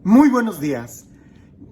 Muy buenos días.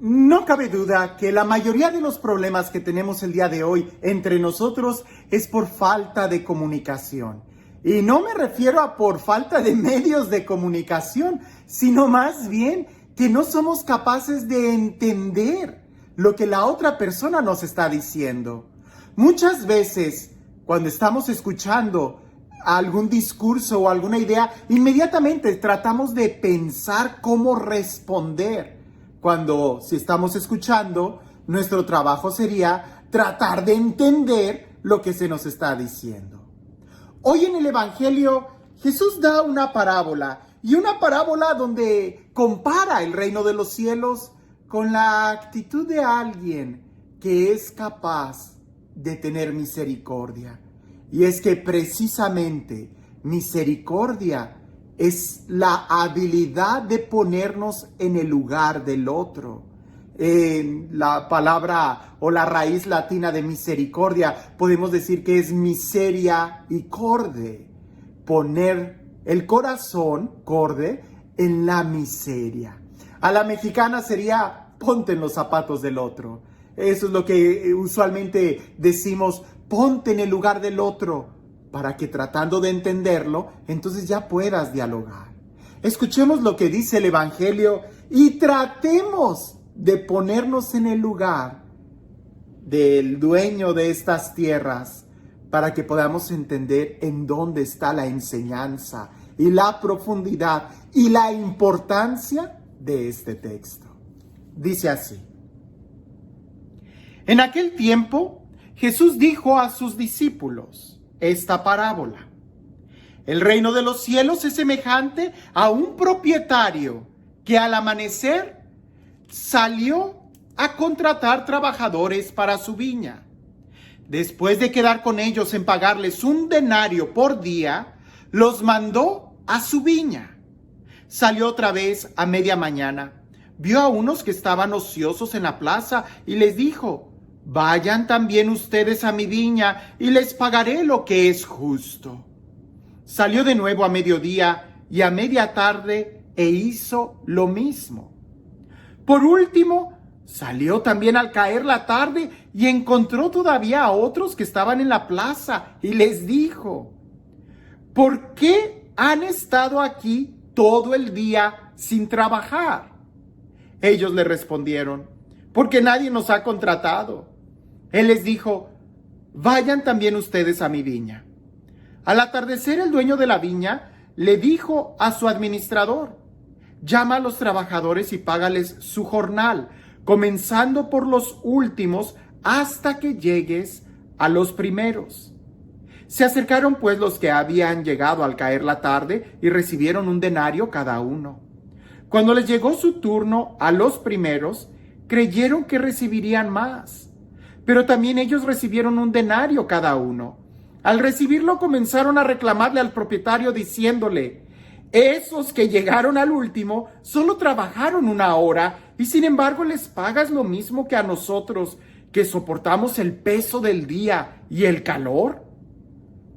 No cabe duda que la mayoría de los problemas que tenemos el día de hoy entre nosotros es por falta de comunicación. Y no me refiero a por falta de medios de comunicación, sino más bien que no somos capaces de entender lo que la otra persona nos está diciendo. Muchas veces, cuando estamos escuchando algún discurso o alguna idea, inmediatamente tratamos de pensar cómo responder. Cuando, si estamos escuchando, nuestro trabajo sería tratar de entender lo que se nos está diciendo. Hoy en el Evangelio, Jesús da una parábola, y una parábola donde compara el reino de los cielos con la actitud de alguien que es capaz de tener misericordia. Y es que precisamente misericordia es la habilidad de ponernos en el lugar del otro. La palabra o la raíz latina de misericordia podemos decir que es miseria y corde. Poner el corazón, corde, en la miseria. A la mexicana sería ponte en los zapatos del otro. Eso es lo que usualmente decimos, ponte en el lugar del otro, para que tratando de entenderlo, entonces ya puedas dialogar. Escuchemos lo que dice el Evangelio y tratemos de ponernos en el lugar del dueño de estas tierras, para que podamos entender en dónde está la enseñanza y la profundidad y la importancia de este texto. Dice así: en aquel tiempo, Jesús dijo a sus discípulos esta parábola. El reino de los cielos es semejante a un propietario que al amanecer salió a contratar trabajadores para su viña. Después de quedar con ellos en pagarles un denario por día, los mandó a su viña. Salió otra vez a media mañana. Vio a unos que estaban ociosos en la plaza y les dijo: vayan también ustedes a mi viña y les pagaré lo que es justo. Salió de nuevo a mediodía y a media tarde e hizo lo mismo. Por último, salió también al caer la tarde y encontró todavía a otros que estaban en la plaza y les dijo: ¿por qué han estado aquí todo el día sin trabajar? Ellos le respondieron: porque nadie nos ha contratado. Él les dijo: vayan también ustedes a mi viña. Al atardecer, el dueño de la viña le dijo a su administrador: llama a los trabajadores y págales su jornal, comenzando por los últimos hasta que llegues a los primeros. Se acercaron pues los que habían llegado al caer la tarde y recibieron un denario cada uno. Cuando les llegó su turno a los primeros, creyeron que recibirían más, pero también ellos recibieron un denario cada uno. Al recibirlo comenzaron a reclamarle al propietario diciéndole: esos que llegaron al último solo trabajaron 1 hora y sin embargo les pagas lo mismo que a nosotros, que soportamos el peso del día y el calor.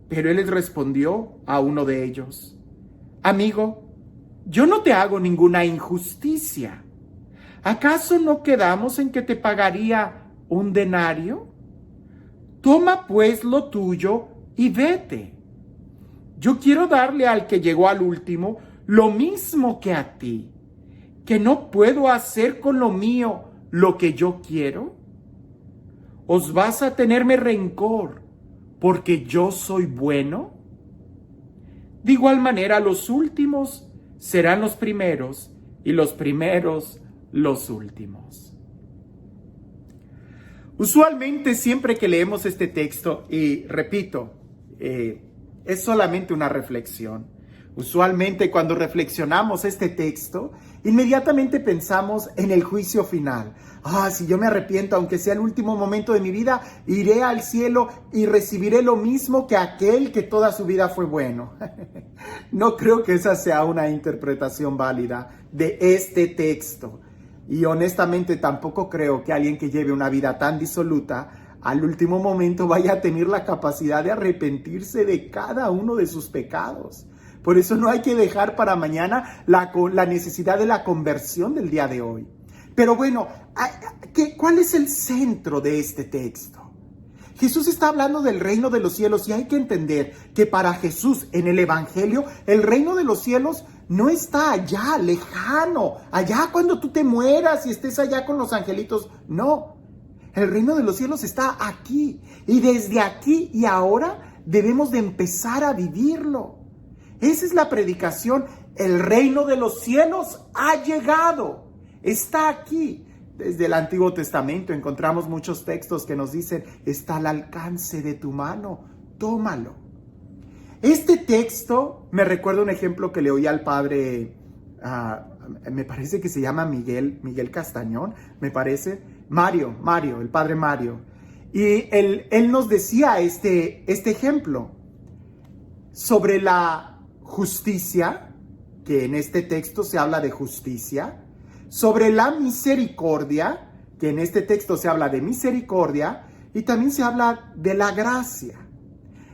Pero él les respondió a uno de ellos: amigo, yo no te hago ninguna injusticia. ¿Acaso no quedamos en que te pagaría un denario? Toma pues lo tuyo y vete. Yo quiero darle al que llegó al último lo mismo que a ti, ¿que no puedo hacer con lo mío lo que yo quiero? ¿Os vas a tenerme rencor porque yo soy bueno? De igual manera, los últimos serán los primeros y los primeros los últimos. Usualmente, siempre que leemos este texto, y repito, es solamente una reflexión. Usualmente cuando reflexionamos este texto, inmediatamente pensamos en el juicio final. Si yo me arrepiento, aunque sea el último momento de mi vida, iré al cielo y recibiré lo mismo que aquel que toda su vida fue bueno. No creo que esa sea una interpretación válida de este texto. Y honestamente tampoco creo que alguien que lleve una vida tan disoluta al último momento vaya a tener la capacidad de arrepentirse de cada uno de sus pecados. Por eso no hay que dejar para mañana la necesidad de la conversión del día de hoy. Pero bueno, ¿cuál es el centro de este texto? Jesús está hablando del reino de los cielos y hay que entender que para Jesús en el Evangelio el reino de los cielos no está allá, lejano, allá cuando tú te mueras y estés allá con los angelitos. No, el reino de los cielos está aquí y desde aquí y ahora debemos de empezar a vivirlo. Esa es la predicación. El reino de los cielos ha llegado, está aquí. Desde el Antiguo Testamento encontramos muchos textos que nos dicen, está al alcance de tu mano, tómalo. Este texto me recuerda un ejemplo que le oí al padre, me parece que se llama Miguel Castañón, me parece, Mario, el padre Mario. Y él nos decía este ejemplo sobre la justicia, que en este texto se habla de justicia, sobre la misericordia, que en este texto se habla de misericordia, y también se habla de la gracia.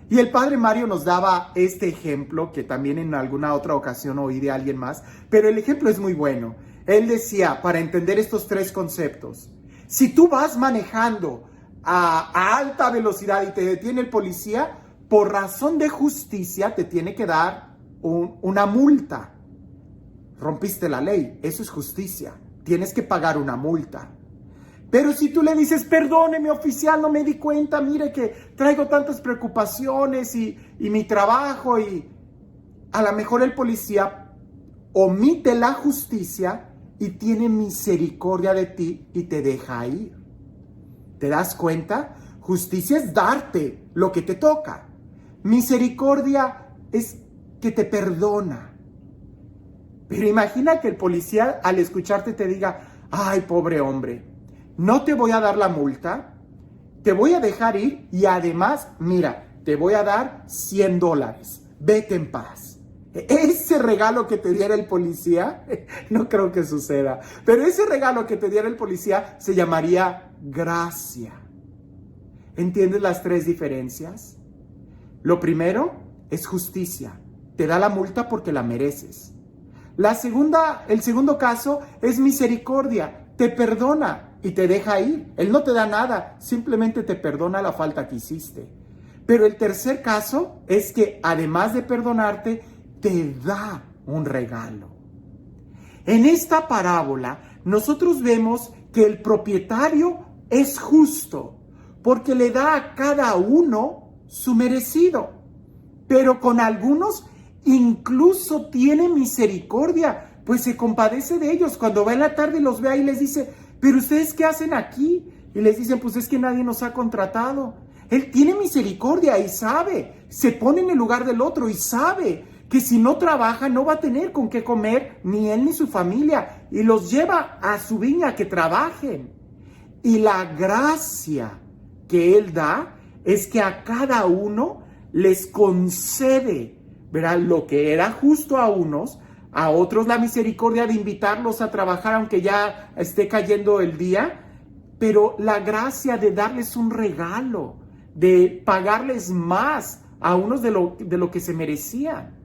Y el padre Mario nos daba este ejemplo, que también en alguna otra ocasión oí de alguien más, pero el ejemplo es muy bueno. Él decía, para entender estos tres conceptos, si tú vas manejando a alta velocidad y te detiene el policía, por razón de justicia te tiene que dar una multa. Rompiste la ley, eso es justicia, tienes que pagar una multa. Pero si tú le dices, perdóneme oficial, no me di cuenta, mire que traigo tantas preocupaciones y mi trabajo, y a lo mejor el policía omite la justicia y tiene misericordia de ti y te deja ir. ¿Te das cuenta? Justicia es darte lo que te toca. Misericordia es que te perdona. Pero imagina que el policía al escucharte te diga, ay, pobre hombre, no te voy a dar la multa, te voy a dejar ir y además, mira, te voy a dar $100, vete en paz. Ese regalo que te diera el policía, no creo que suceda, pero ese regalo que te diera el policía se llamaría gracia. ¿Entiendes las tres diferencias? Lo primero es justicia, te da la multa porque la mereces. El segundo caso es misericordia, te perdona y te deja ir. Él no te da nada, simplemente te perdona la falta que hiciste. Pero el tercer caso es que además de perdonarte, te da un regalo. En esta parábola, nosotros vemos que el propietario es justo, porque le da a cada uno su merecido. Pero con algunos incluso tiene misericordia, pues se compadece de ellos. Cuando va en la tarde y los ve ahí, les dice, ¿pero ustedes qué hacen aquí? Y les dicen, pues es que nadie nos ha contratado. Él tiene misericordia y sabe, se pone en el lugar del otro y sabe que si no trabaja no va a tener con qué comer ni él ni su familia, y los lleva a su viña a que trabajen. Y la gracia que él da es que a cada uno les concede, ¿verdad?, lo que era justo a unos, a otros la misericordia de invitarlos a trabajar aunque ya esté cayendo el día, pero la gracia de darles un regalo, de pagarles más a unos de lo que se merecían.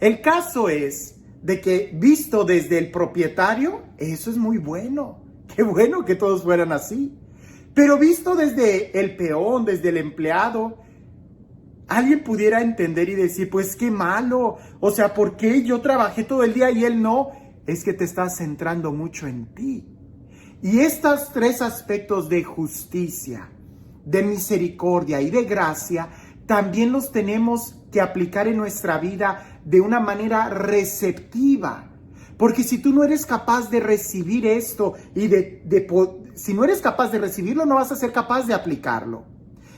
El caso es de que visto desde el propietario, eso es muy bueno. Qué bueno que todos fueran así. Pero visto desde el peón, desde el empleado, alguien pudiera entender y decir, pues qué malo, o sea, ¿por qué yo trabajé todo el día y él no? Es que te estás centrando mucho en ti. Y estos tres aspectos de justicia, de misericordia y de gracia, también los tenemos que aplicar en nuestra vida de una manera receptiva. Porque si tú no eres capaz de recibir esto y si no eres capaz de recibirlo, no vas a ser capaz de aplicarlo.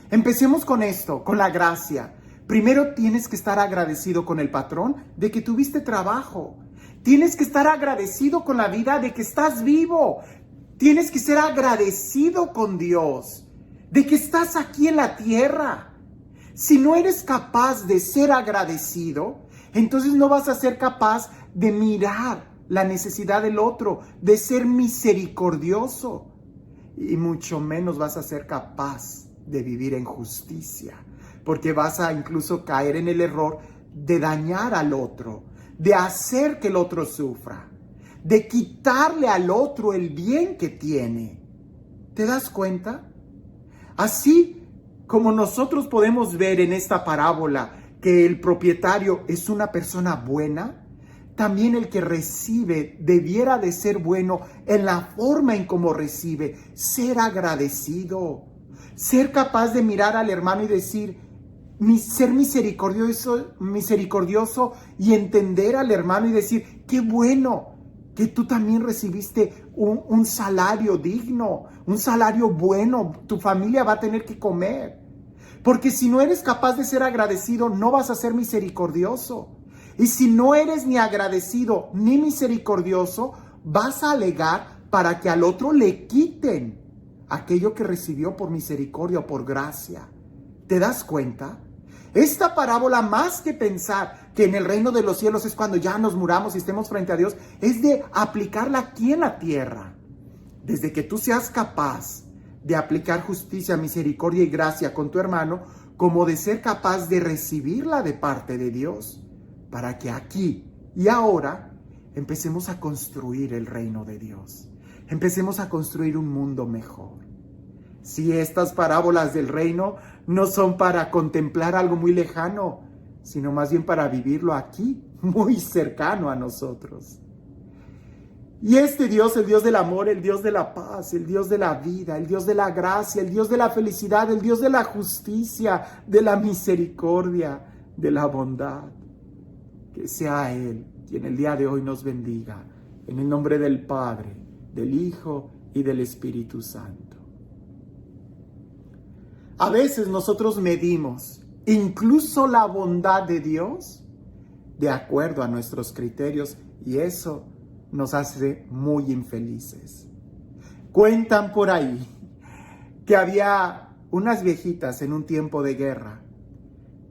Empecemos con esto, con la gracia. Primero tienes que estar agradecido con el patrón de que tuviste trabajo. Tienes que estar agradecido con la vida de que estás vivo. Tienes que ser agradecido con Dios de que estás aquí en la tierra. Si no eres capaz de ser agradecido, entonces no vas a ser capaz de mirar la necesidad del otro, de ser misericordioso. Y mucho menos vas a ser capaz de vivir en justicia, porque vas a incluso caer en el error de dañar al otro, de hacer que el otro sufra, de quitarle al otro el bien que tiene. ¿Te das cuenta? Así como nosotros podemos ver en esta parábola que el propietario es una persona buena, también el que recibe debiera de ser bueno en la forma en cómo recibe, ser agradecido, ser capaz de mirar al hermano y decir, ser misericordioso y entender al hermano y decir, qué bueno que tú también recibiste un salario digno, un salario bueno, tu familia va a tener que comer. Porque si no eres capaz de ser agradecido, no vas a ser misericordioso. Y si no eres ni agradecido ni misericordioso, vas a alegar para que al otro le quiten aquello que recibió por misericordia o por gracia. ¿Te das cuenta? Esta parábola, más que pensar que en el reino de los cielos es cuando ya nos muramos y estemos frente a Dios, es de aplicarla aquí en la tierra. Desde que tú seas capaz de aplicar justicia, misericordia y gracia con tu hermano, como de ser capaz de recibirla de parte de Dios, para que aquí y ahora empecemos a construir el reino de Dios. Empecemos a construir un mundo mejor. Si estas parábolas del reino no son para contemplar algo muy lejano, sino más bien para vivirlo aquí, muy cercano a nosotros. Y este Dios, el Dios del amor, el Dios de la paz, el Dios de la vida, el Dios de la gracia, el Dios de la felicidad, el Dios de la justicia, de la misericordia, de la bondad, que sea Él quien el día de hoy nos bendiga, en el nombre del Padre, del Hijo y del Espíritu Santo. A veces nosotros medimos incluso la bondad de Dios de acuerdo a nuestros criterios y eso nos hace muy infelices. Cuentan por ahí que había unas viejitas en un tiempo de guerra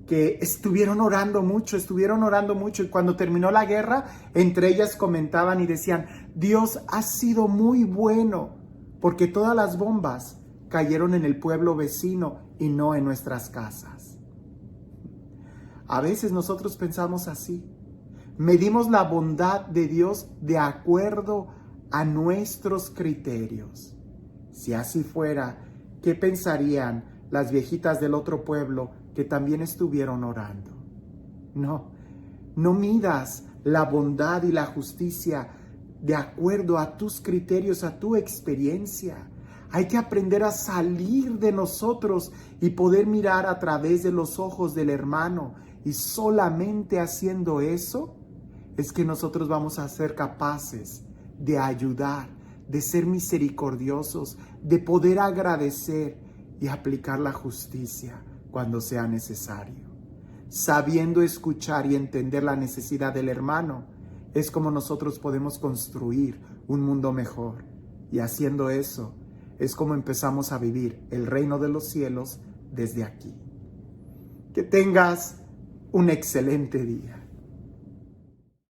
que estuvieron orando mucho y cuando terminó la guerra, entre ellas comentaban y decían, Dios ha sido muy bueno porque todas las bombas cayeron en el pueblo vecino y no en nuestras casas. A veces nosotros pensamos así. Medimos la bondad de Dios de acuerdo a nuestros criterios. Si así fuera, ¿qué pensarían las viejitas del otro pueblo que también estuvieron orando? No midas la bondad y la justicia de acuerdo a tus criterios, a tu experiencia. Hay que aprender a salir de nosotros y poder mirar a través de los ojos del hermano. Y solamente haciendo eso es que nosotros vamos a ser capaces de ayudar, de ser misericordiosos, de poder agradecer y aplicar la justicia cuando sea necesario. Sabiendo escuchar y entender la necesidad del hermano, es como nosotros podemos construir un mundo mejor. Y haciendo eso, es como empezamos a vivir el reino de los cielos desde aquí. Que tengas un excelente día.